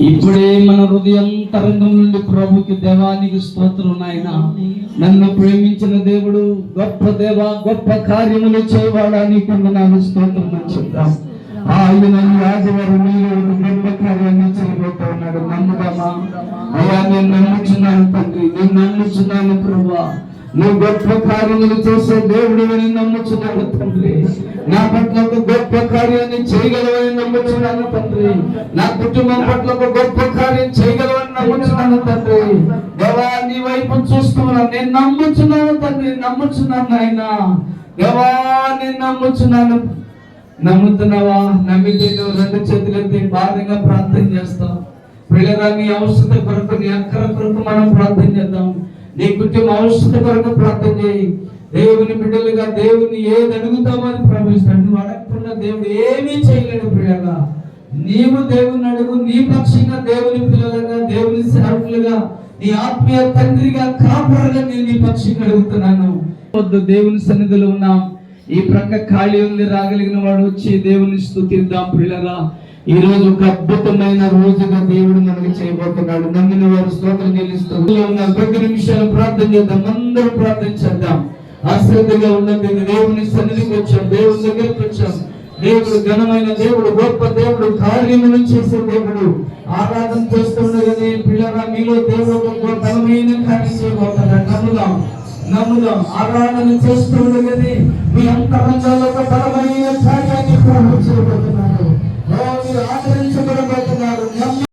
ఇప్పుడే మన హృదయం తరంగం నుండి ప్రభుకి దేవానికి స్తోత్రం నాయన. నన్ను ప్రేమించిన దేవుడు గొప్ప దేవ, గొప్ప కార్యములు చేయవాడానికి నాకు స్తోత్రం అని చెప్తాం. ఆయన ఈ ఆదివారం నీలో ఒక గొప్ప కార్యాన్ని చేయబోతా ఉన్నాడు. నమ్ముదామా? అయ్యా నేను నమ్ముచున్నాను తండ్రి, నేను నమ్ముచున్నాను ప్రభువా, నువ్వు గొప్ప కార్యములు చేసే దేవుడు అని నమ్ముచున్నాను తండ్రి. నా పట్ల ఒక గొప్ప కార్యాన్ని చేయగలవని నమ్ముచున్నాను తండ్రి. నా కుటుంబం పట్ల ఒక గొప్ప కార్యం చేయగలవని నమ్ముచున్నాను తండ్రి. దేవా నీ వైపు చూస్తున్నాను, నేను నమ్ముచున్నాను తండ్రి, నమ్ముచున్నాను ఆయన. దేవా నేను నమ్ముచున్నాను. నమ్ముతున్నావా? నమ్మితే నువ్వు రెండు చేతులెత్తి భారంగా ప్రార్థన చేస్తావు. పిల్లగా నీ అవసరం కొరకు, నీ అక్కర కొరకు మనం ప్రార్థన చేద్దాం. నీ కుటుంబ అవసరం కొరకు ప్రార్థన చేయి. దేవుని బిడ్డలుగా దేవుని ఏది అడుగుతామని ప్రవేశిస్తాడు. నువ్వు అడగకుండా దేవుడు ఏమీ చేయలేడు. పిల్లగా నీవు దేవుని అడుగు. నీ పక్షంగా దేవుని పిల్లలుగా, దేవుని సేవకులుగా, నీ ఆత్మీయ తండ్రిగా, కాపురగా నేను నీ పక్షంగా అడుగుతున్నాను. వద్దు, దేవుని సన్నిధిలో ఉన్నాం. ఈ ప్రక్క ఖాళీ ఉంది, రాగలిగిన వాడు వచ్చి దేవుని స్తుతిద్దాం. పిల్లగా ఈ రోజు ఒక అద్భుతమైన రోజుగా దేవుడు మనకి చేయబోతున్నాడు. నమ్మిన వారు స్తోత్రం చెల్లిస్తూ కొద్ది నిమిషాలు ప్రార్థన చేద్దాం. అందరూ ప్రార్థన చేద్దాం. ఆశ్రద్ధగా ఉన్నది. దేవుని సన్నిధికి వచ్చాం, దేవుని దగ్గరికి వచ్చాం. దేవుడు ఘనమైన దేవుడు, గొప్ప దేవుడు, కార్యములు చేసే దేవుడు. ఆరాధన చేస్తుండగానే పిల్లగా మీలో దేవుడు ఒక బలమైన కార్యం చేయబోతున్నాడు. నమ్ముదాం, నమ్ముదాం. ఆరాధన చేస్తుండగానే మీ అంతరంగాల్లో ఒక బలమైన కార్యాన్ని చేయబోతున్నాడు. మీరు ఆదరణ